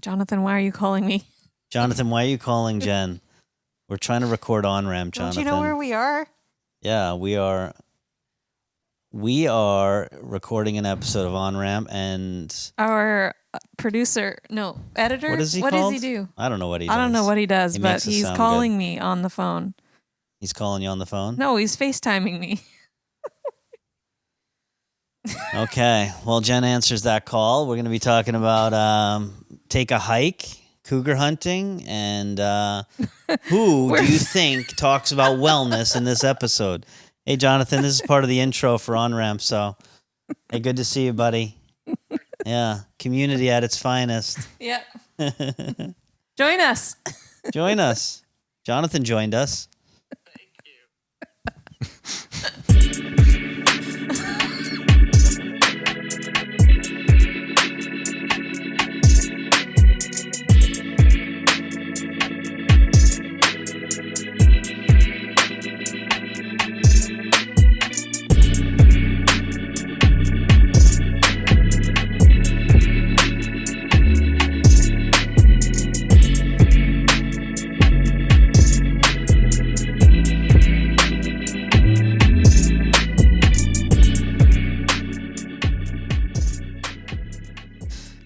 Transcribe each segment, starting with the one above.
Jonathan, why are you calling me? Jonathan, why are you calling Jen? We're trying to record ONRAMP, Jonathan. Don't you know where we are? Yeah, we are. We are recording an episode of ONRAMP, and Our editor. what is he What called? does he do? I don't know what he does. I don't know what he does, He but makes us he's sound calling good. me on the phone. He's calling you on the phone? No, he's FaceTiming me. Okay. Well, Jen answers that call. We're going to be talking about take a hike, cougar hunting, and who do you think talks about wellness in this episode? Hey, Jonathan, this is part of the intro for ONRAMP, so hey, good to see you, buddy. Yeah, community at its finest. Yep. Join us. Join us. Jonathan joined us.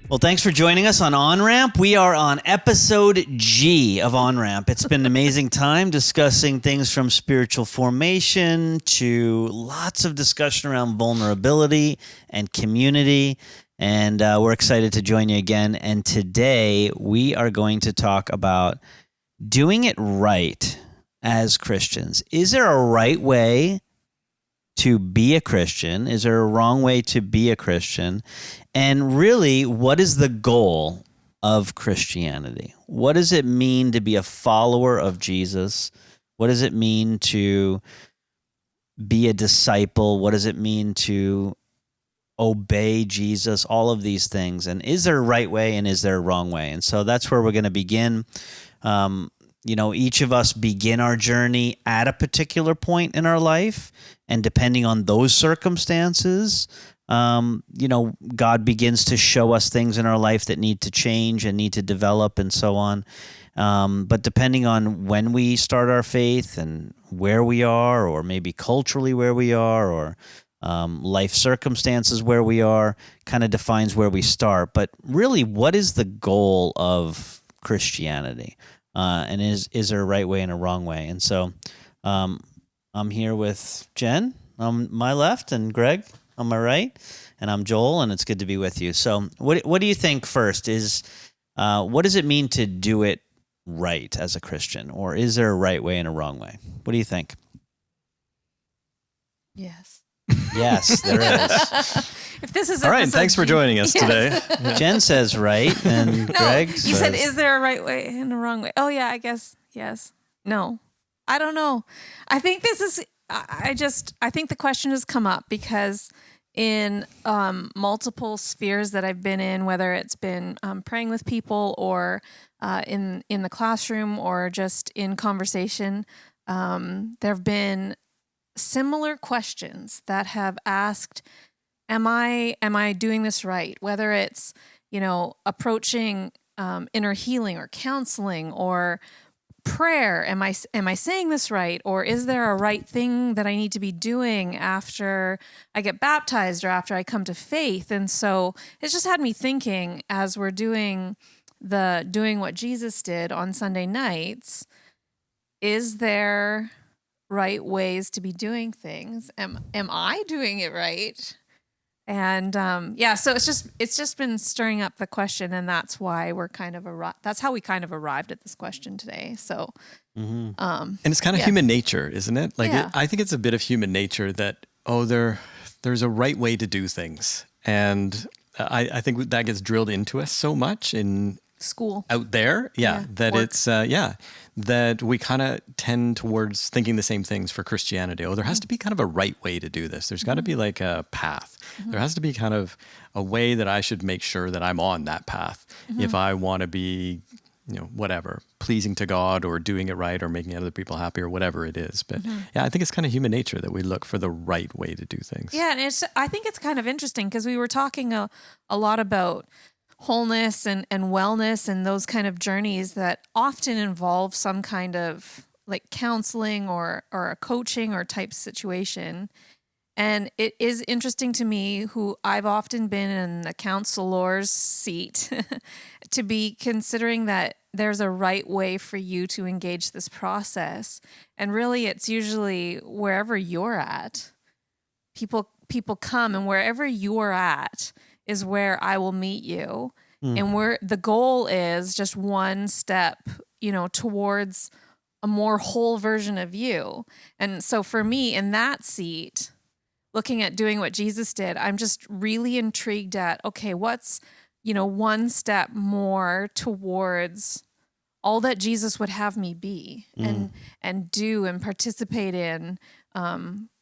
Well, thanks for joining us on ONRAMP. We are on episode G of ONRAMP. It's been an amazing time discussing things from spiritual formation to lots of discussion around vulnerability and community. And we're excited to join you again. And today we are going to talk about doing it right as Christians. Is there a right way to be a Christian? Is there a wrong way to be a Christian? And really, what is the goal of Christianity? What does it mean to be a follower of Jesus? What does it mean to be a disciple? What does it mean to obey Jesus? All of these things. And is there a right way and is there a wrong way? And so that's where we're going to begin. Each of us begin our journey at a particular point in our life. And depending on those circumstances, God begins to show us things in our life that need to change and need to develop and so on. But depending on when we start our faith and where we are, or maybe culturally where we are, or life circumstances where we are, kind of defines where we start. But really, what is the goal of Christianity? And is there a right way and a wrong way? And so I'm here with Jen on my left and Greg on my right, and I'm Joel, and it's good to be with you. So what do you think first is, what does it mean to do it right as a Christian? Or is there a right way and a wrong way? What do you think? Yes. Yes, there is. If this is all right, thanks for joining us today. Jen says right, and Greg you says... said, is there a right way and a wrong way? Oh, yeah, I guess, yes. No, I don't know. I think this is, I think the question has come up because in multiple spheres that I've been in, whether it's been praying with people or in the classroom or just in conversation, there have been similar questions that have asked, am I doing this right? Whether it's, approaching inner healing or counseling or prayer, am I saying this right? Or is there a right thing that I need to be doing after I get baptized or after I come to faith? And so it's just had me thinking, as we're doing what Jesus did on Sunday nights, is there right ways to be doing things? Am I doing it right? And so it's just been stirring up the question, and that's why that's how we kind of arrived at this question today. So, and it's kind of human nature, isn't it? I think it's a bit of human nature that there's a right way to do things, and I think that gets drilled into us so much in school out there, that work. It's that we kind of tend towards thinking the same things for Christianity. There has to be kind of a right way to do this. There's got to be like a path. There has to be kind of a way that I should make sure that I'm on that path if I want to be, pleasing to God or doing it right or making other people happy or whatever it is. But I think it's kind of human nature that we look for the right way to do things. Yeah, and I think it's kind of interesting because we were talking a lot about wholeness and wellness and those kind of journeys that often involve some kind of like counseling or a coaching or type situation. And it is interesting to me, who I've often been in the counselor's seat, to be considering that there's a right way for you to engage this process. And really, it's usually wherever you're at. People come, and wherever you're at is where I will meet you. And where the goal is just one step, towards a more whole version of you. And so for me in that seat, looking at doing what Jesus did, I'm just really intrigued at, okay, what's, one step more towards all that Jesus would have me be and do and participate in,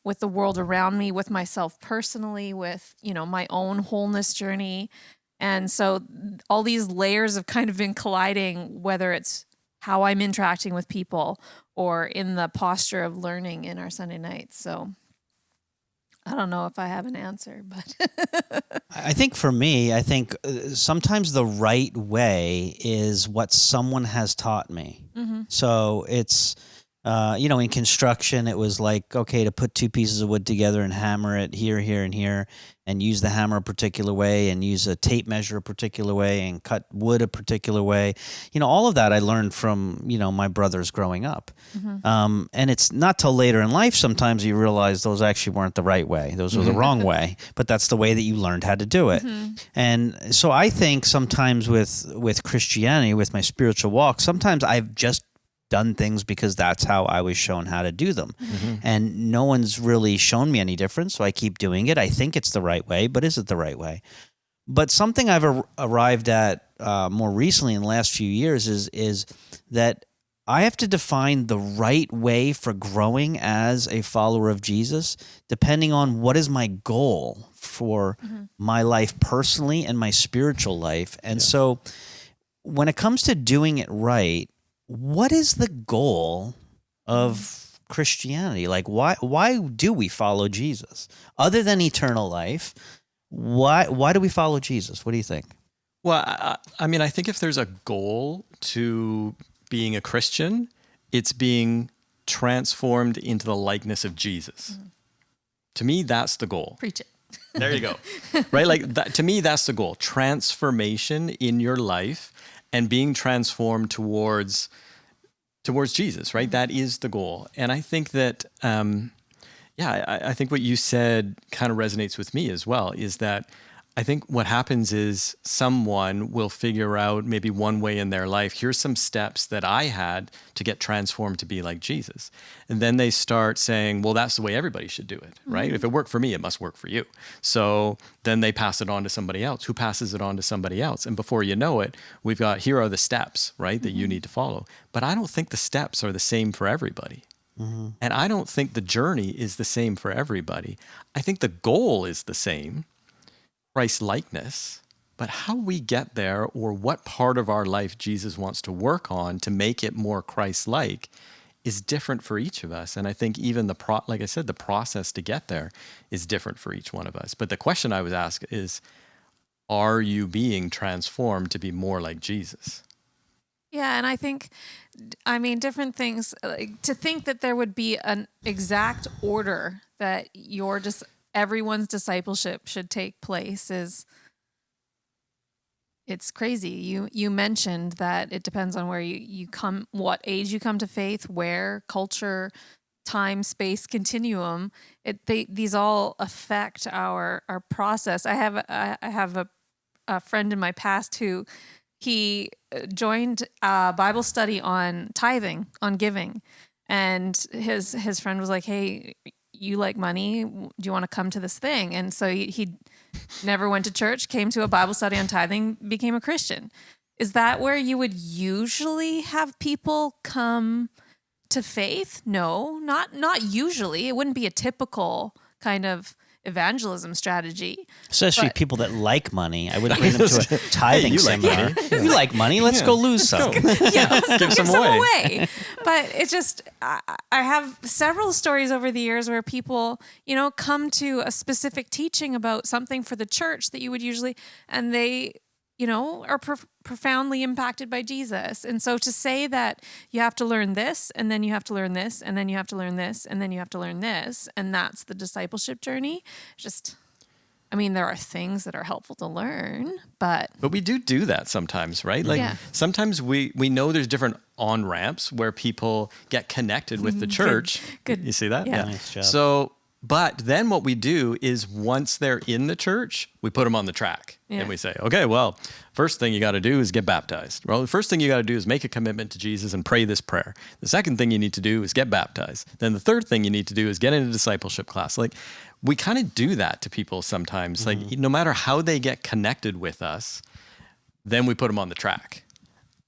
with the world around me, with myself personally, with, my own wholeness journey. And so all these layers have kind of been colliding, whether it's how I'm interacting with people or in the posture of learning in our Sunday nights. So I don't know if I have an answer, but I think for me, sometimes the right way is what someone has taught me. So it's, in construction, it was like, okay, to put two pieces of wood together and hammer it here, here, and here, and use the hammer a particular way and use a tape measure a particular way and cut wood a particular way. All of that I learned from, my brothers growing up. And it's not till later in life sometimes you realize those actually weren't the right way. Those were the wrong way, but that's the way that you learned how to do it. And so I think sometimes with Christianity, with my spiritual walk, sometimes I've just done things because that's how I was shown how to do them. And no one's really shown me any difference, so I keep doing it. I think it's the right way, but is it the right way? But something I've arrived at more recently in the last few years is that I have to define the right way for growing as a follower of Jesus, depending on what is my goal for my life personally and my spiritual life. And so when it comes to doing it right, what is the goal of Christianity? Like, why do we follow Jesus? Other than eternal life, why do we follow Jesus? What do you think? Well, I think if there's a goal to being a Christian, it's being transformed into the likeness of Jesus. To me, that's the goal. Preach it. There you go. Right? Like that, to me, that's the goal. Transformation in your life and being transformed towards Jesus, right? That is the goal. And I think that, I think what you said kind of resonates with me as well, is that I think what happens is someone will figure out maybe one way in their life, here's some steps that I had to get transformed to be like Jesus. And then they start saying, well, that's the way everybody should do it, right? If it worked for me, it must work for you. So then they pass it on to somebody else who passes it on to somebody else. And before you know it, we've got, here are the steps, right, that you need to follow. But I don't think the steps are the same for everybody. And I don't think the journey is the same for everybody. I think the goal is the same, Christ-likeness, but how we get there or what part of our life Jesus wants to work on to make it more Christ-like is different for each of us. And I think even the process to get there is different for each one of us. But the question I was asked is, are you being transformed to be more like Jesus? Yeah, and I think, different things, like, to think that there would be an exact order that everyone's discipleship should take place it's crazy. You mentioned that it depends on where you come, what age you come to faith, where, culture, time, space, continuum. These all affect our process. I have a friend in my past who he joined a Bible study on tithing, on giving, and his friend was like, "Hey, you like money? Do you want to come to this thing?" And so he never went to church, came to a Bible study on tithing, became a Christian. Is that where you would usually have people come to faith? No, not usually. It wouldn't be a typical kind of evangelism strategy. Especially people that like money. I would bring them to a tithing seminar. Like if you like money, let's go lose some. Give some away. But it's just, I have several stories over the years where people, come to a specific teaching about something for the church that you would usually, and they are profoundly impacted by Jesus. And so to say that you have to learn this, and then you have to learn this, and then you have to learn this, and then you have to learn this, and that's the discipleship journey, there are things that are helpful to learn, but we do that sometimes, right? Like sometimes we know there's different on-ramps where people get connected with the church. Good. You see that? Yeah. Nice job. So, but then what we do is once they're in the church, we put them on the track and we say, okay, well, first thing you got to do is get baptized. Well, the first thing you got to do is make a commitment to Jesus and pray this prayer. The second thing you need to do is get baptized. Then the third thing you need to do is get in a discipleship class. Like we kind of do that to people sometimes. Like no matter how they get connected with us, then we put them on the track.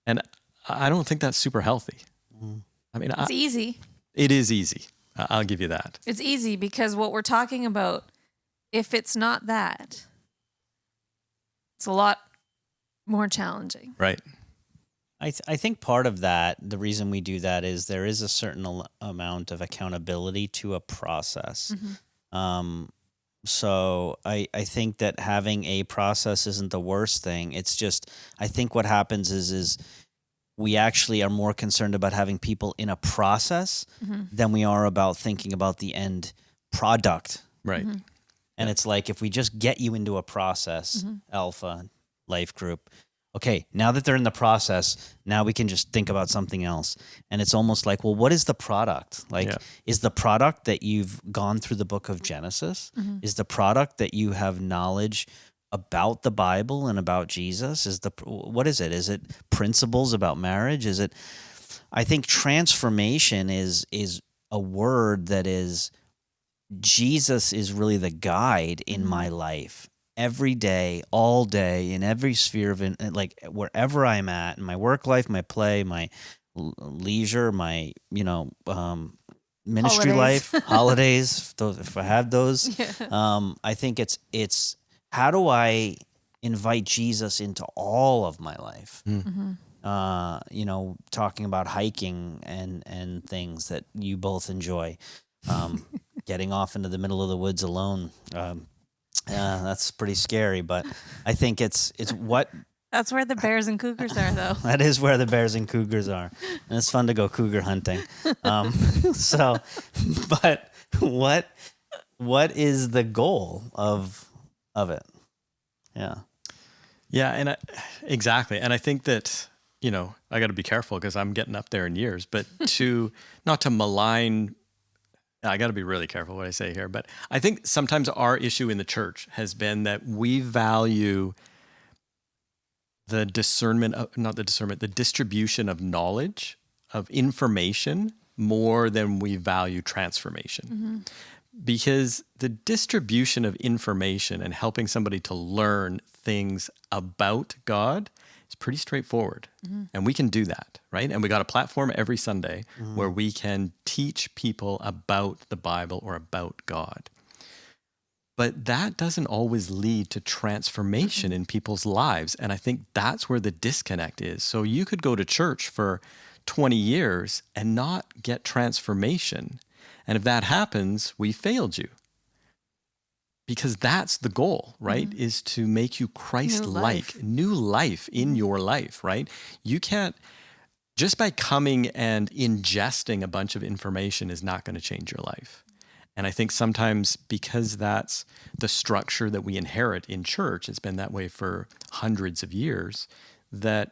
And I don't think that's super healthy. It's easy. It is easy. I'll give you that. It's easy because what we're talking about, if it's not that, it's a lot more challenging. Right. I think part of that, the reason we do that is there is a certain amount of accountability to a process. So I think that having a process isn't the worst thing. It's just, I think what happens is we actually are more concerned about having people in a process than we are about thinking about the end product. Right. And it's like, if we just get you into a process, Alpha, Life Group, okay, now that they're in the process, now we can just think about something else. And it's almost like, well, what is the product? Like, is the product that you've gone through the book of Genesis? Is the product that you have knowledge about the Bible and about Jesus? What is it? Is it principles about marriage? I think transformation is a word that is, Jesus is really the guide in my life. Every day, all day, in every sphere of it, like wherever I'm at, in my work life, my play, my leisure, my ministry life, holidays, if I have those. I think it's how do I invite Jesus into all of my life? Talking about hiking and things that you both enjoy, getting off into the middle of the woods alone. That's pretty scary, but I think it's what. That's where the bears and cougars are, though. That is where the bears and cougars are, and it's fun to go cougar hunting. But what is the goal of it? Yeah, and exactly, and I think that I got to be careful because I'm getting up there in years, but not to malign. I got to be really careful what I say here, but I think sometimes our issue in the church has been that we value the distribution of knowledge, of information, more than we value transformation. Because the distribution of information and helping somebody to learn things about God is pretty straightforward. And we can do that, right? And we got a platform every Sunday where we can teach people about the Bible or about God. But that doesn't always lead to transformation in people's lives. And I think that's where the disconnect is. So you could go to church for 20 years and not get transformation. And if that happens, we failed you. Because that's the goal, right? Is to make you Christ-like, new life in your life, right? You can't, just by coming and ingesting a bunch of information is not going to change your life. And I think sometimes because that's the structure that we inherit in church, it's been that way for hundreds of years, that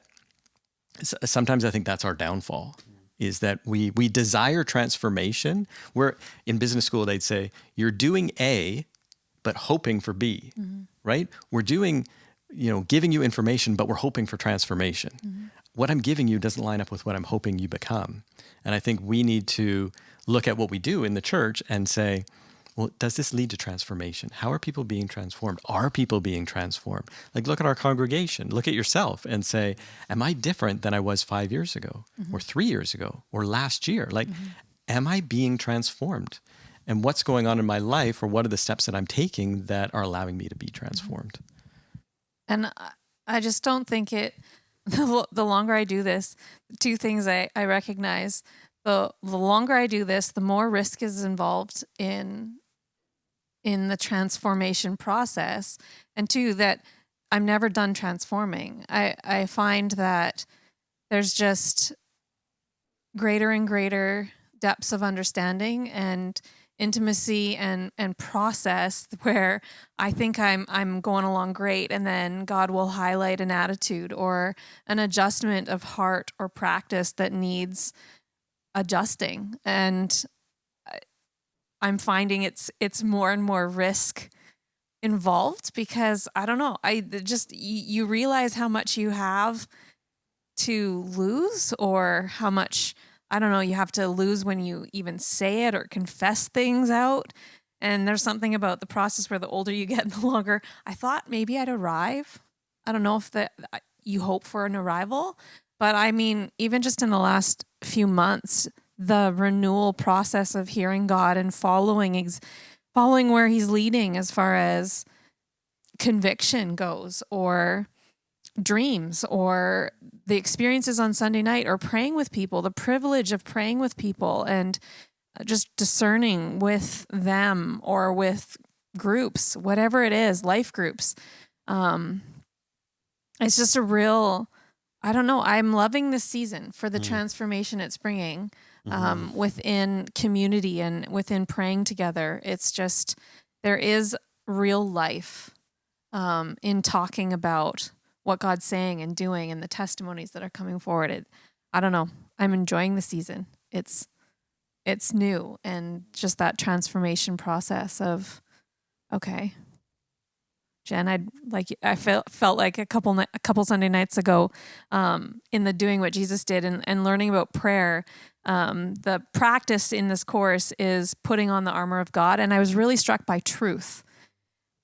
sometimes I think that's our downfall, is that we desire transformation. Where in business school, they'd say, you're doing A, but hoping for B, right? We're doing, giving you information, but we're hoping for transformation. What I'm giving you doesn't line up with what I'm hoping you become. And I think we need to look at what we do in the church and say, well, does this lead to transformation? How are people being transformed? Are people being transformed? Like, look at our congregation, look at yourself and say, am I different than I was 5 years ago or 3 years ago or last year? Like, am I being transformed? And what's going on in my life, or what are the steps that I'm taking that are allowing me to be transformed? And I just don't think the longer I do this, two things I recognize. The longer I do this, the more risk is involved in the transformation process. And two, that I'm never done transforming. I find that there's just greater and greater depths of understanding and intimacy and process where I think I'm going along great, and then God will highlight an attitude or an adjustment of heart or practice that needs adjusting. And I'm finding it's more and more risk involved, because I don't know, you realize how much you have to lose, or how much, I don't know, you have to lose when you even say it or confess things out. And there's something about the process where the older you get, the longer I thought maybe I'd arrive. I don't know if you hope for an arrival, but I mean, even just in the last few months, the renewal process of hearing God and following where he's leading as far as conviction goes, or dreams, or the experiences on Sunday night, or praying with people, the privilege of praying with people and just discerning with them or with groups, whatever it is, life groups. It's just a real, I don't know, I'm loving this season for the transformation it's bringing within community and within praying together. It's just, there is real life in talking about what God's saying and doing, and the testimonies that are coming forward. I don't know. I'm enjoying the season. It's new, and just that transformation process of, okay, Jen, I felt like a couple Sunday nights ago, in the doing what Jesus did and learning about prayer. The practice in this course is putting on the armor of God, and I was really struck by truth.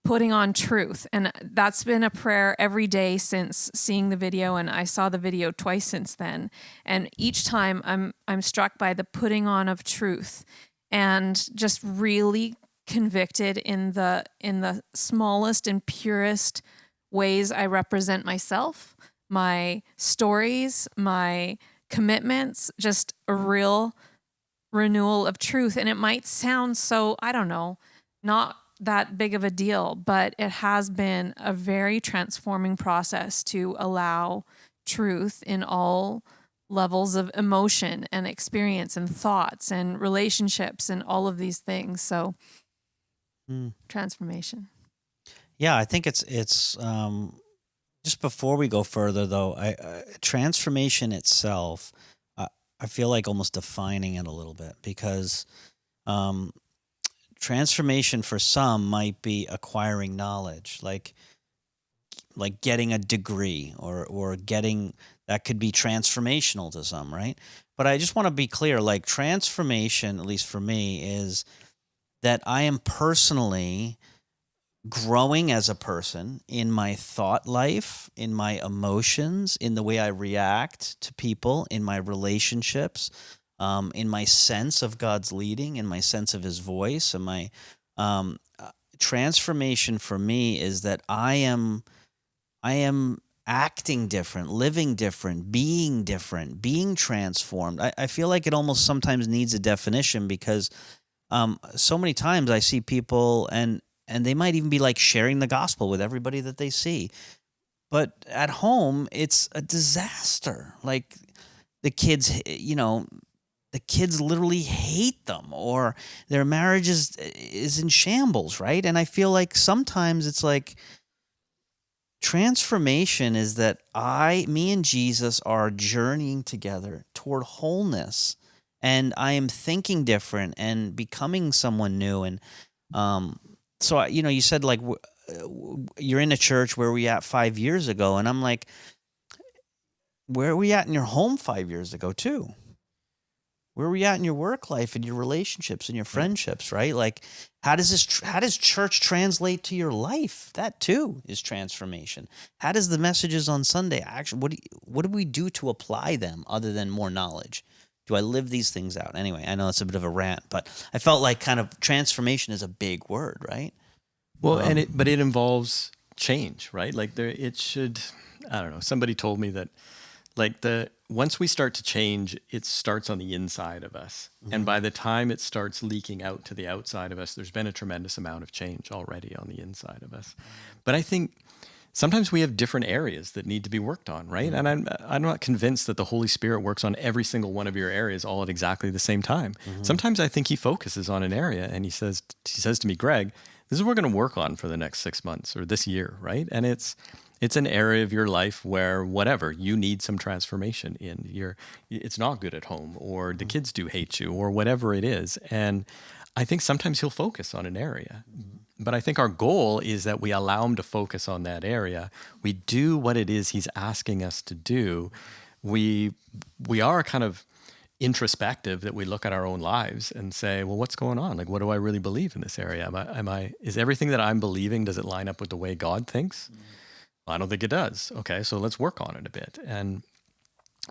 Putting on truth. And that's been a prayer every day since seeing the video, and I saw the video twice since then. And each time I'm struck by the putting on of truth, and just really convicted in the smallest and purest ways I represent myself, my stories, my commitments, just a real renewal of truth. And it might sound so, I don't know, not that big of a deal, but it has been a very transforming process to allow truth in all levels of emotion and experience and thoughts and relationships and all of these things. So transformation. Yeah, I think it's just before we go further though, transformation itself, I feel like almost defining it a little bit, because transformation for some might be acquiring knowledge, like getting a degree, or getting, that could be transformational to some, right? But I just want to be clear, like transformation, at least for me, is that I am personally growing as a person in my thought life, in my emotions, in the way I react to people, in my relationships, in my sense of God's leading, in my sense of his voice. And my transformation for me is that I am acting different, living different, being transformed. I feel like it almost sometimes needs a definition, because so many times I see people and they might even be like sharing the gospel with everybody that they see, but at home it's a disaster. Like the kids, the kids literally hate them, or their marriage is in shambles, right? And I feel like sometimes it's like transformation is that me and Jesus are journeying together toward wholeness, and I am thinking different and becoming someone new. And so, you said like you're in a church, where were we at 5 years ago? And I'm like, where are we at in your home 5 years ago too? Where are we at in your work life and your relationships and your friendships, right? Like, how does church translate to your life? That too is transformation. How does the messages on Sunday actually, what do we do to apply them other than more knowledge? Do I live these things out? Anyway, I know it's a bit of a rant, but I felt like kind of transformation is a big word, right? Well, but it involves change, right? Like it should, I don't know. Somebody told me that like once we start to change, it starts on the inside of us. Mm-hmm. And by the time it starts leaking out to the outside of us, there's been a tremendous amount of change already on the inside of us. But I think sometimes we have different areas that need to be worked on, right? And I'm not convinced that the Holy Spirit works on every single one of your areas all at exactly the same time. Sometimes I think he focuses on an area and he says to me, Greg, this is what we're going to work on for the next 6 months or this year, right? And it's an area of your life where whatever you need some transformation in. It's not good at home, or the kids do hate you, or whatever it is. And I think sometimes he'll focus on an area. But I think our goal is that we allow him to focus on that area. We do what it is he's asking us to do. We are kind of introspective, that we look at our own lives and say, well, what's going on? Like, what do I really believe in this area? Is everything that I'm believing, does it line up with the way God thinks? Well, I don't think it does. Okay, so let's work on it a bit.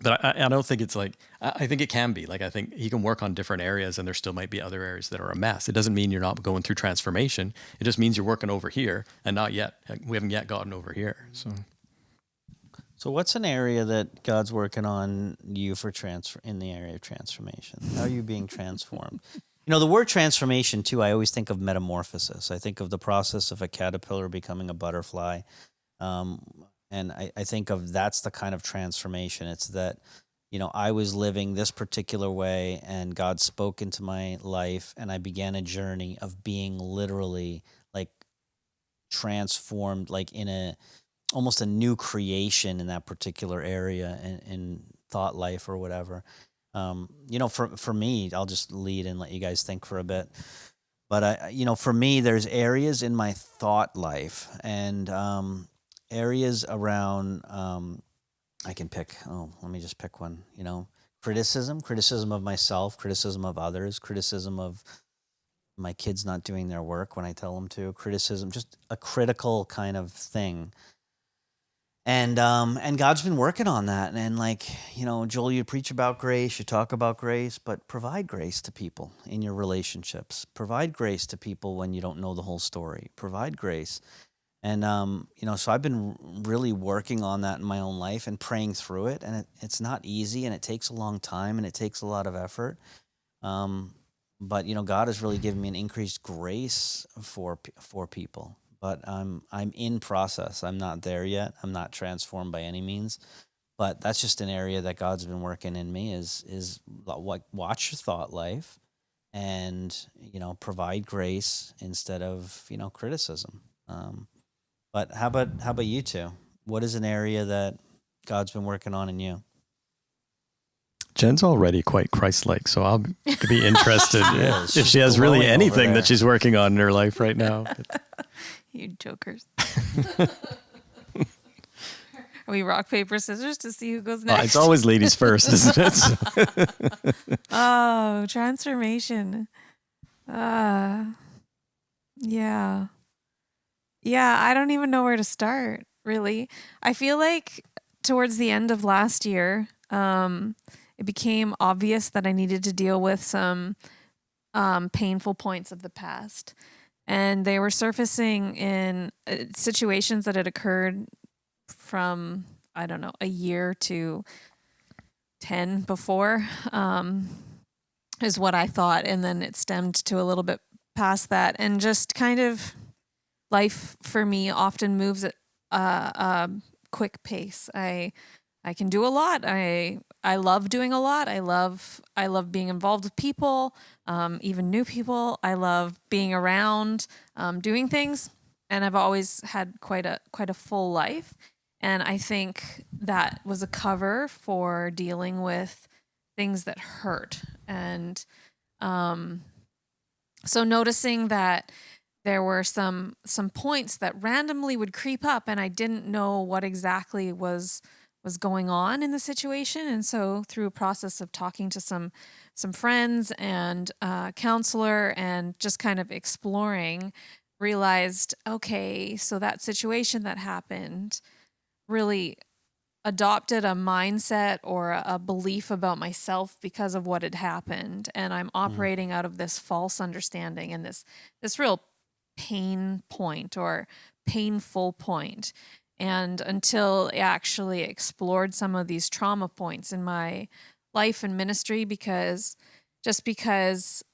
But I don't think it's like, I think it can be. Like, I think he can work on different areas and there still might be other areas that are a mess. It doesn't mean you're not going through transformation. It just means you're working over here and not yet. We haven't yet gotten over here. So what's an area that God's working on you for in the area of transformation? How are you being transformed? The word transformation too, I always think of metamorphosis. I think of the process of a caterpillar becoming a butterfly. And I think of that's the kind of transformation. It's that, I was living this particular way and God spoke into my life and I began a journey of being literally like transformed, like in almost a new creation in that particular area in thought life or whatever. For me, I'll just lead and let you guys think for a bit. But for me, there's areas in my thought life and, areas around, I can pick, let me just pick one, criticism of myself, criticism of others, criticism of my kids not doing their work when I tell them to, criticism, just a critical kind of thing. And God's been working on that. And like, Joel, you preach about grace, you talk about grace, but provide grace to people in your relationships. Provide grace to people when you don't know the whole story. Provide grace. And, so I've been really working on that in my own life and praying through it. And it's not easy and it takes a long time and it takes a lot of effort. But, God has really given me an increased grace for people. But I'm in process. I'm not there yet. I'm not transformed by any means. But that's just an area that God's been working in me is watch your thought life and, provide grace instead of, criticism. But how about you two? What is an area that God's been working on in you? Jen's already quite Christ-like, so I'll be interested if she has really anything that she's working on in her life right now. You jokers. Are we rock, paper, scissors to see who goes next? It's always ladies first, isn't it? Oh, transformation. Yeah. Yeah, I don't even know where to start, really. I feel like towards the end of last year, it became obvious that I needed to deal with some painful points of the past. And they were surfacing in situations that had occurred from, I don't know, a year to 10 before, is what I thought. And then it stemmed to a little bit past that. And just kind of life for me often moves at a quick pace. I can do a lot. I love doing a lot. I love being involved with people, even new people. I love being around, doing things, and I've always had quite a full life. And I think that was a cover for dealing with things that hurt. And so noticing that there were some points that randomly would creep up, and I didn't know what exactly was going on in the situation. And so through a process of talking to some friends and a counselor and just kind of exploring, realized, okay, so that situation that happened really adopted a mindset or a belief about myself because of what had happened. And I'm operating out of this false understanding and this real pain point or painful point. And until I actually explored some of these trauma points in my life and ministry, because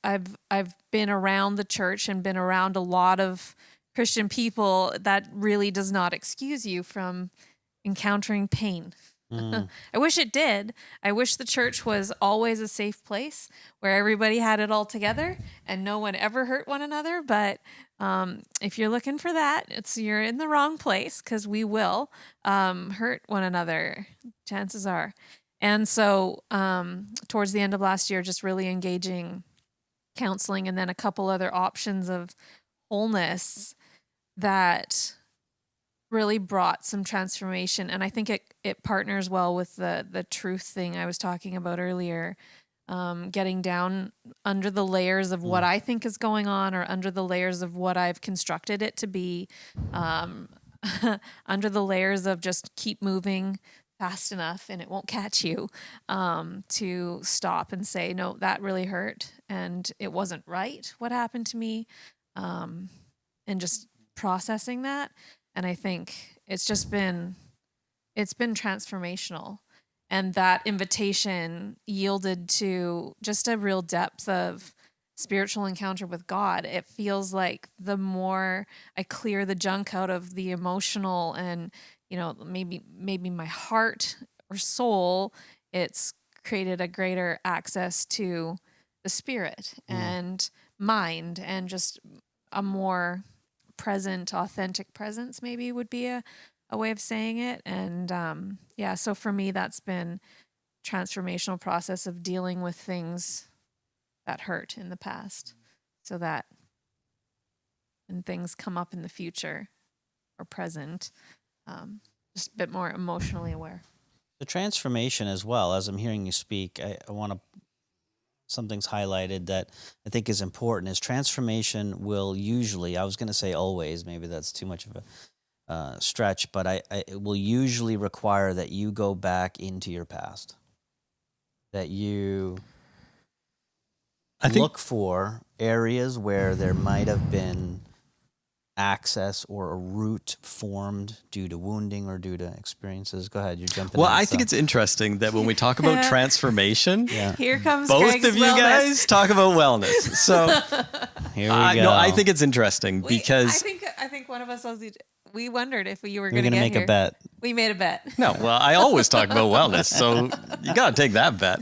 I've been around the church and been around a lot of Christian people, that really does not excuse you from encountering pain. I wish it did. I wish the church was always a safe place where everybody had it all together and no one ever hurt one another. But if you're looking for that, you're in the wrong place, because we will hurt one another, chances are. And so towards the end of last year, just really engaging counseling and then a couple other options of wholeness that really brought some transformation. And I think it partners well with the truth thing I was talking about earlier, getting down under the layers of what I think is going on, or under the layers of what I've constructed it to be, under the layers of just keep moving fast enough and it won't catch you, to stop and say, no, that really hurt and it wasn't right what happened to me, and just processing that. And I think it's been transformational. And that invitation yielded to just a real depth of spiritual encounter with God. It feels like the more I clear the junk out of the emotional and, maybe my heart or soul, it's created a greater access to the spirit and mind, and just a more present, authentic presence, maybe would be a way of saying it. And so for me, that's been transformational process of dealing with things that hurt in the past, so that when things come up in the future or present, just a bit more emotionally aware. The transformation as well, as I'm hearing you speak, I want to, something's highlighted that I think is important, is transformation will usually, I was going to say always, maybe that's too much of a stretch, but it will usually require that you go back into your past, that you look for areas where there might have been access or a root formed due to wounding or due to experiences. Go ahead, you're jumping. Well, I think it's interesting that when we talk about transformation, here comes both Greg's of you wellness. guys talk about wellness. So here we go. no, I think it's interesting because I think one of us we wondered if you were we're going to make here. a bet. We made a bet. no, well, I always talk about wellness, so you got to take that bet.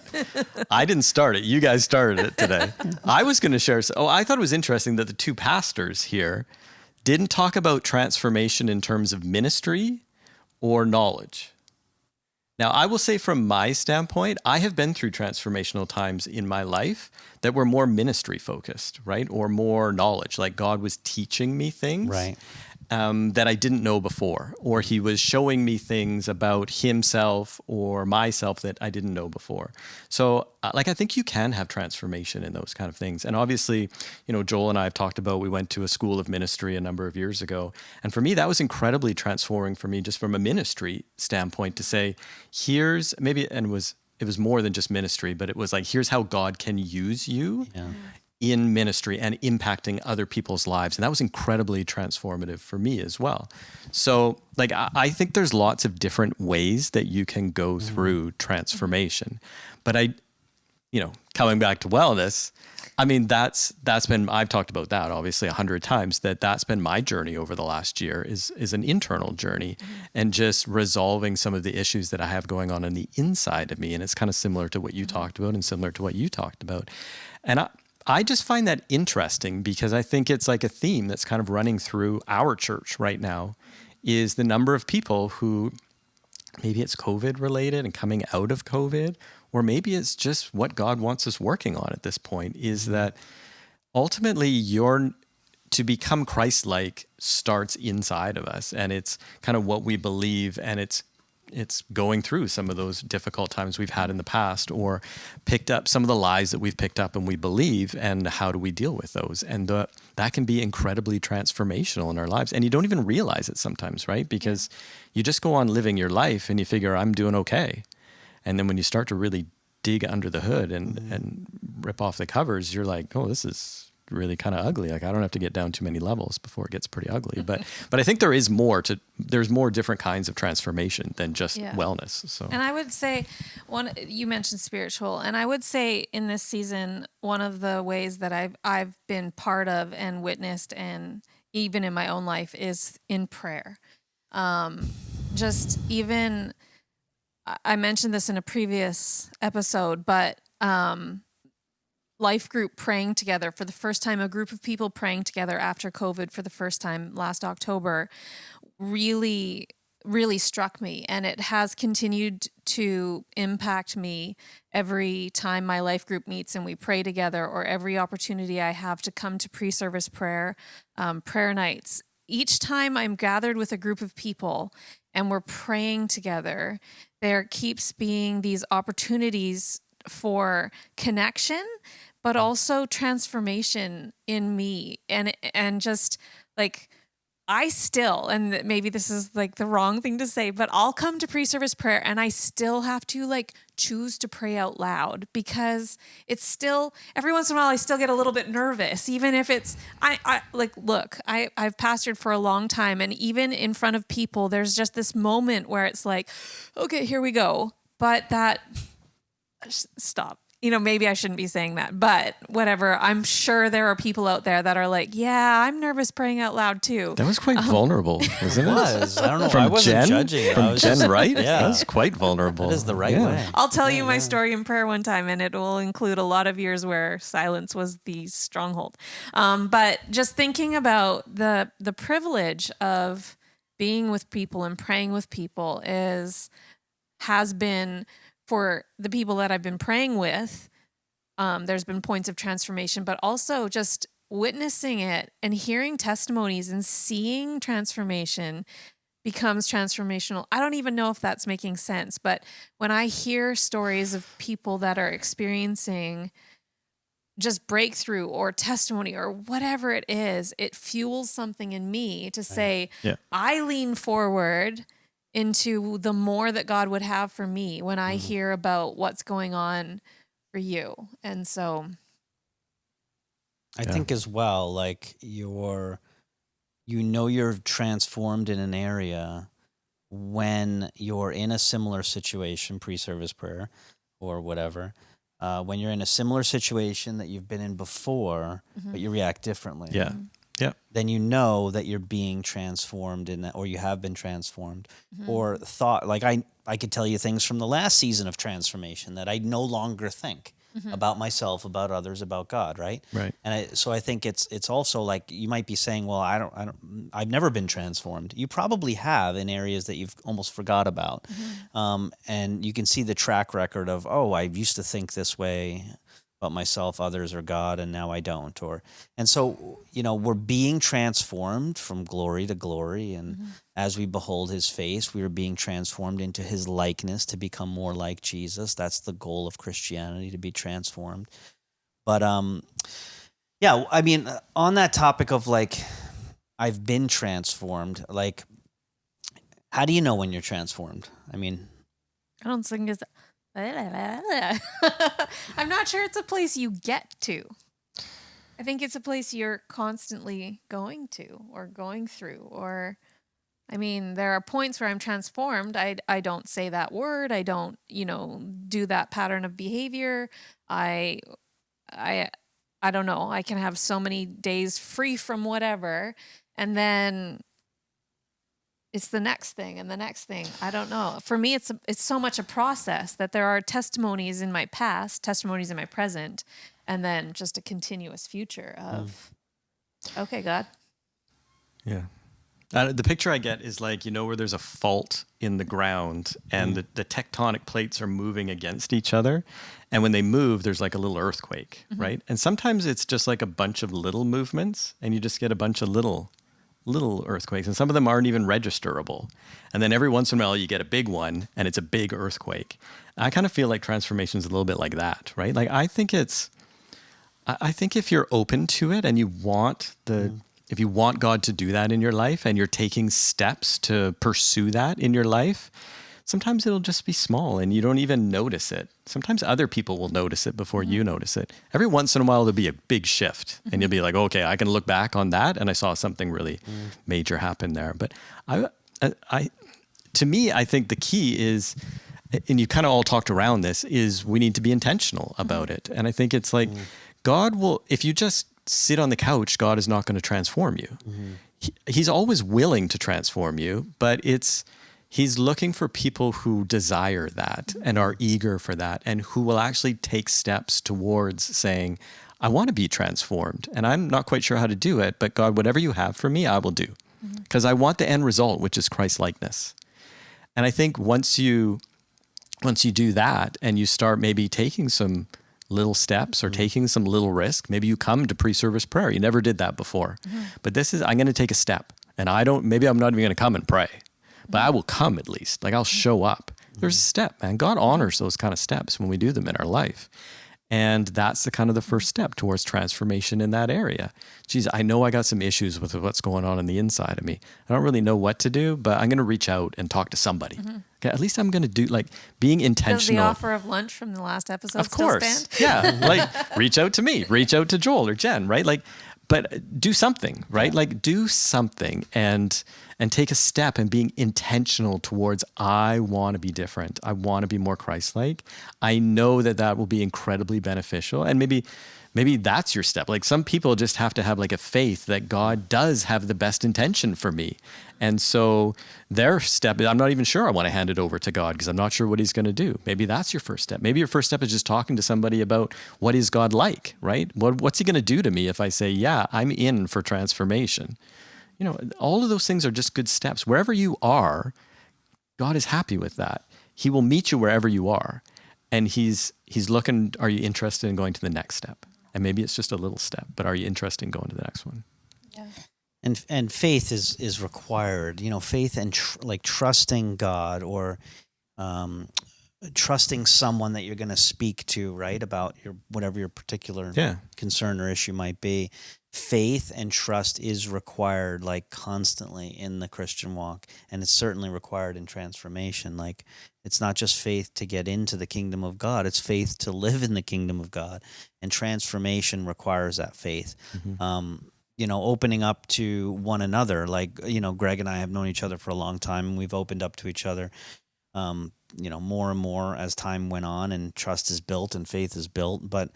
I didn't start it. You guys started it today. I was going to share. I thought it was interesting that the two pastors here didn't talk about transformation in terms of ministry or knowledge. Now, I will say from my standpoint, I have been through transformational times in my life that were more ministry focused, right? Or more knowledge, like God was teaching me things. Right. That I didn't know before, or he was showing me things about himself or myself that I didn't know before. So I think you can have transformation in those kind of things. And obviously, Joel and I have talked about, we went to a school of ministry a number of years ago. And for me, that was incredibly transforming for me, just from a ministry standpoint, to say, here's maybe, and it was more than just ministry, but it was like, here's how God can use you. Yeah. In ministry and impacting other people's lives. And that was incredibly transformative for me as well. So I think there's lots of different ways that you can go through transformation. But coming back to wellness, I mean, that's been, I've talked about that obviously 100 times, that's been my journey over the last year is an internal journey, and just resolving some of the issues that I have going on the inside of me. And it's kind of similar to what you talked about and similar to what you talked about. And I just find that interesting, because I think it's like a theme that's kind of running through our church right now, is the number of people who, maybe it's COVID related and coming out of COVID, or maybe it's just what God wants us working on at this point, is that ultimately to become Christ-like starts inside of us, and it's kind of what we believe, and it's going through some of those difficult times we've had in the past, or picked up some of the lies that we've picked up and we believe, and how do we deal with those? And that can be incredibly transformational in our lives. And you don't even realize it sometimes, right? Because you just go on living your life and you figure, I'm doing okay. And then when you start to really dig under the hood and rip off the covers, you're like, oh, this is really kind of ugly. Like, I don't have to get down too many levels before it gets pretty ugly. But I think there's more different kinds of transformation than just wellness. So, and I would say you mentioned spiritual, and I would say in this season, one of the ways that I've been part of and witnessed and even in my own life, is in prayer. Just even, I mentioned this in a previous episode, but life group praying together for the first time, a group of people praying together after COVID for the first time last October, really, really struck me. And it has continued to impact me every time my life group meets and we pray together, or every opportunity I have to come to pre-service prayer, prayer nights. Each time I'm gathered with a group of people and we're praying together, there keeps being these opportunities for connection, but also transformation in me. And just like, I still, and maybe this is like the wrong thing to say, but I'll come to pre-service prayer and I still have to like choose to pray out loud, because it's still, every once in a while I still get a little bit nervous, even if it's, I like, look, I've pastored for a long time, and even in front of people, there's just this moment where it's like, okay, here we go. But that, stop. Maybe I shouldn't be saying that, but whatever. I'm sure there are people out there that are like, yeah, I'm nervous praying out loud too. That was quite vulnerable, wasn't it? It was. I don't know. From I wasn't Jen? judging. From I was Jen, just, right? Yeah. That was quite vulnerable. That is the right way. I'll tell you my story in prayer one time, and it will include a lot of years where silence was the stronghold. But just thinking about the privilege of being with people and praying with people has been, for the people that I've been praying with, there's been points of transformation, but also just witnessing it and hearing testimonies and seeing transformation becomes transformational. I don't even know if that's making sense, but when I hear stories of people that are experiencing just breakthrough or testimony or whatever it is, it fuels something in me to say, I lean forward into the more that God would have for me when I hear about what's going on for you. And so I think as well, like you're transformed in an area when you're in a similar situation, pre-service prayer or whatever, when you're in a similar situation that you've been in before, but you react differently. Yeah. Yeah. Then you know that you're being transformed in that, or you have been transformed, or thought. Like I could tell you things from the last season of transformation that I no longer think about myself, about others, about God. Right. Right. And so I think it's also like you might be saying, well, I've never been transformed. You probably have in areas that you've almost forgot about. And you can see the track record of, oh, I used to think this way about myself, others, or God, and now I don't. And so, we're being transformed from glory to glory. And as we behold his face, we are being transformed into his likeness to become more like Jesus. That's the goal of Christianity, to be transformed. But, on that topic of like, I've been transformed, like, how do you know when you're transformed? I don't think it's, I'm not sure it's a place you get to. I think it's a place you're constantly going to or going through. Or, there are points where I'm transformed. I don't say that word. I don't, do that pattern of behavior. I don't know. I can have so many days free from whatever, and then it's the next thing and the next thing. I don't know. For me, it's so much a process that there are testimonies in my past, testimonies in my present, and then just a continuous future of, okay, God. Yeah. The picture I get is like, where there's a fault in the ground and the tectonic plates are moving against each other. And when they move, there's like a little earthquake, right? And sometimes it's just like a bunch of little movements and you just get a bunch of little earthquakes, and some of them aren't even registerable. And then every once in a while you get a big one and it's a big earthquake. I kind of feel like transformation is a little bit like that, right? Like I think if you're open to it and you want if you want God to do that in your life and you're taking steps to pursue that in your life, sometimes it'll just be small and you don't even notice it. Sometimes other people will notice it before you notice it. Every once in a while, there'll be a big shift and you'll be like, okay, I can look back on that and I saw something really major happen there. But to me, I think the key is, and you kind of all talked around this, is we need to be intentional about it. And I think it's like God will, if you just sit on the couch, God is not going to transform you. He's always willing to transform you, but he's looking for people who desire that and are eager for that, and who will actually take steps towards saying, I want to be transformed, and I'm not quite sure how to do it, but God, whatever you have for me, I will do, because I want the end result, which is Christ-likeness. And I think once you do that, and you start maybe taking some little steps or taking some little risk, maybe you come to pre-service prayer. You never did that before, but I'm going to take a step, and maybe I'm not even going to come and pray, but I will come at least. Like, I'll show up. There's a step, man. God honors those kind of steps when we do them in our life. And that's the first step towards transformation in that area. Geez, I know I got some issues with what's going on the inside of me. I don't really know what to do, but I'm going to reach out and talk to somebody. Okay, at least I'm going to do, like, being intentional. Does the offer of lunch from the last episode of course still stand? Yeah, like, reach out to me, reach out to Joel or Jen, right? Like, but do something, right? Like, do something and take a step, and being intentional towards, I want to be different. I want to be more Christ-like. I know that will be incredibly beneficial. And maybe that's your step. Like, some people just have to have, like, a faith that God does have the best intention for me. And so their step, I'm not even sure I want to hand it over to God, because I'm not sure what he's going to do. Maybe that's your first step. Maybe your first step is just talking to somebody about, what is God like, right? What's he going to do to me if I say, yeah, I'm in for transformation? All of those things are just good steps. Wherever you are, God is happy with that. He will meet you wherever you are. And he's looking, are you interested in going to the next step? And maybe it's just a little step, but are you interested in going to the next one? Yeah. And faith is required. Faith and trusting God, or trusting someone that you're going to speak to, right, about whatever your particular concern or issue might be. Faith and trust is required, like, constantly in the Christian walk, and it's certainly required in transformation. Like, it's not just faith to get into the kingdom of God, it's faith to live in the kingdom of God, and transformation requires that faith. Opening up to one another. Like, Greg and I have known each other for a long time, and we've opened up to each other, more and more as time went on, and trust is built and faith is built. But,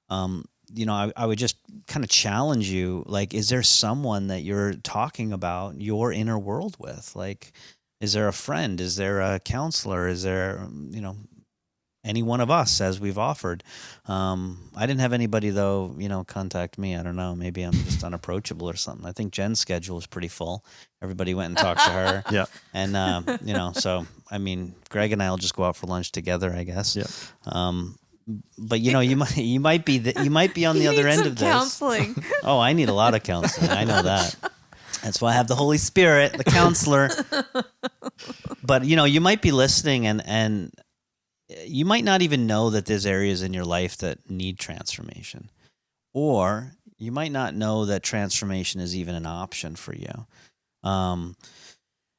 I would just kind of challenge you, like, is there someone that you're talking about your inner world with? Like, is there a friend? Is there a counselor? Is there, any one of us, as we've offered? I didn't have anybody, though, contact me. I don't know. Maybe I'm just unapproachable or something. I think Jen's schedule is pretty full. Everybody went and talked to her. Yeah. And, so, I mean, Greg and I will just go out for lunch together, I guess. Yeah. But you might be on the other end of this. Counseling. Oh, I need a lot of counseling. I know that. That's why I have the Holy Spirit, the counselor. But you might be listening, and you might not even know that there's areas in your life that need transformation, or you might not know that transformation is even an option for you.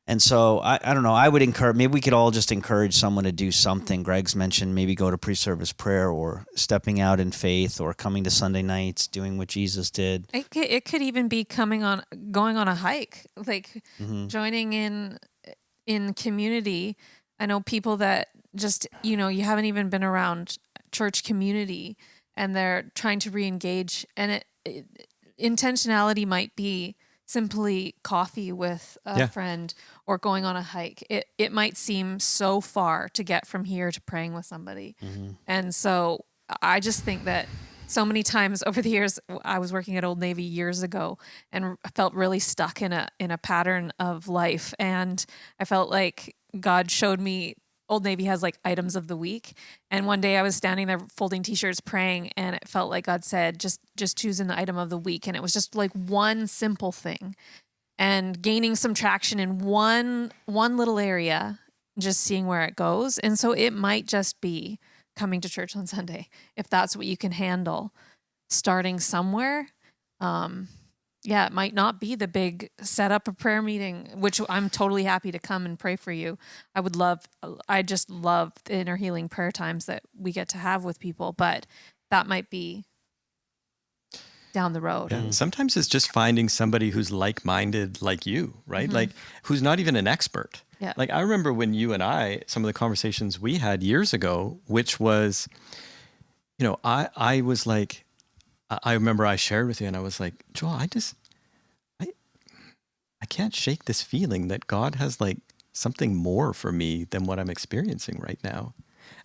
And so I don't know, I would encourage, maybe we could all just encourage someone to do something. Greg's mentioned maybe go to pre-service prayer, or stepping out in faith, or coming to Sunday nights, doing what Jesus did. It could even be going on a hike, like joining in community. I know people that just, you haven't even been around church community, and they're trying to re-engage, and intentionality might be simply coffee with a friend, or going on a hike. It might seem so far to get from here to praying with somebody. And so I just think that so many times over the years, I was working at Old Navy years ago, and I felt really stuck in a pattern of life. And I felt like God showed me, Old Navy has like items of the week. And one day I was standing there folding t-shirts, praying, and it felt like God said, just choose an item of the week. And it was just like one simple thing, and gaining some traction in one little area, just seeing where it goes. And so it might just be coming to church on Sunday, if that's what you can handle, starting somewhere. It might not be the big set up a prayer meeting, which I'm totally happy to come and pray for you. I just love the inner healing prayer times that we get to have with people, but that might be down the road. Yeah. Sometimes it's just finding somebody who's like-minded like you, right? Like, who's not even an expert. Yeah. Like, I remember when you and I, some of the conversations we had years ago, which was, I was like, I remember I shared with you, and I was like, Joel, I can't shake this feeling that God has like something more for me than what I'm experiencing right now.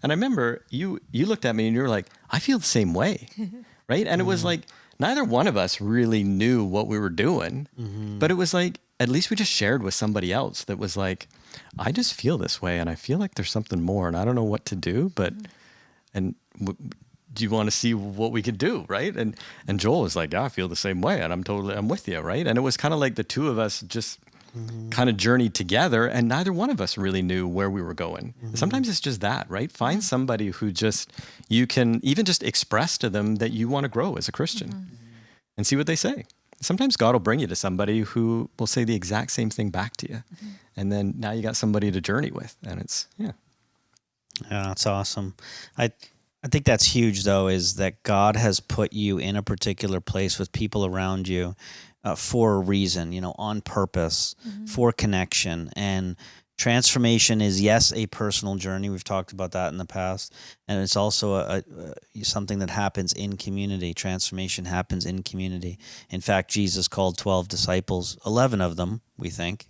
And I remember you looked at me and you were like, I feel the same way, right? And it was like neither one of us really knew what we were doing, but it was like at least we just shared with somebody else that was like, I just feel this way, and I feel like there's something more, and I don't know what to do, but do you want to see what we could do, right? And Joel was like, yeah, I feel the same way, and I'm with you, right? And it was kind of like the two of us just kind of journeyed together, and neither one of us really knew where we were going. Sometimes it's just that, right? Find somebody who just you can even just express to them that you want to grow as a Christian, and see what they say. Sometimes God will bring you to somebody who will say the exact same thing back to you, and then now you got somebody to journey with, and it's Yeah, that's awesome. I think that's huge, though, is that God has put you in a particular place with people around you for a reason, on purpose, for connection. And transformation is, yes, a personal journey. We've talked about that in the past. And it's also something that happens in community. Transformation happens in community. In fact, Jesus called 12 disciples, 11 of them, we think.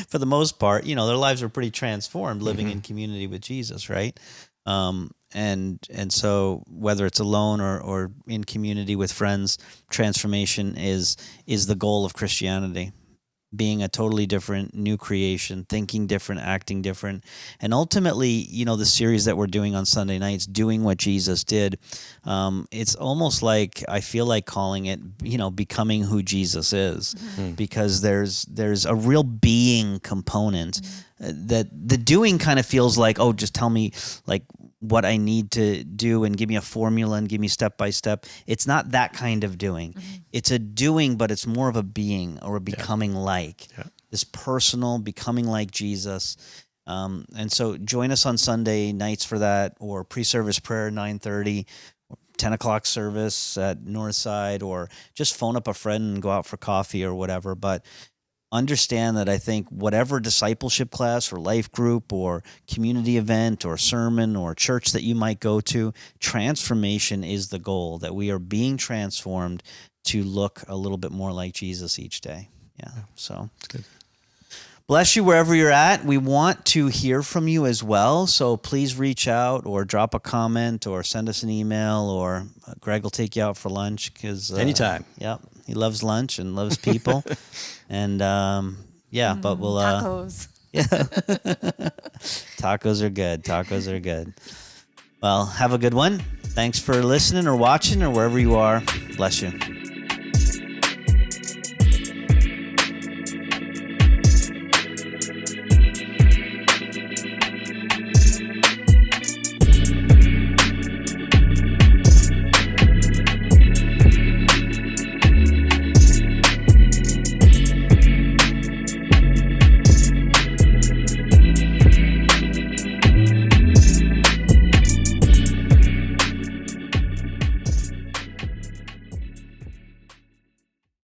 For the most part, their lives were pretty transformed living in community with Jesus, right? And so whether it's alone or in community with friends, transformation is the goal of Christianity. Being a totally different new creation, thinking different, acting different. And ultimately, the series that we're doing on Sunday nights, doing what Jesus did, it's almost like, I feel like calling it, becoming who Jesus is, because there's a real being component that the doing kind of feels like, oh, just tell me like what I need to do and give me a formula and give me step by step. It's not that kind of doing. It's a doing, but it's more of a being or a becoming like this personal becoming like Jesus. And so join us on Sunday nights for that, or pre-service prayer 9:30, 10 o'clock service at Northside, or just phone up a friend and go out for coffee or whatever. But understand that I think whatever discipleship class or life group or community event or sermon or church that you might go to, transformation is the goal, that we are being transformed to look a little bit more like Jesus each day. Yeah. So it's good. Bless you wherever you're at. We want to hear from you as well. So please reach out or drop a comment or send us an email, or Greg will take you out for lunch because anytime. Yep. He loves lunch and loves people. And but we'll tacos. Yeah. Tacos are good. Tacos are good. Well, have a good one. Thanks for listening or watching or wherever you are. Bless you.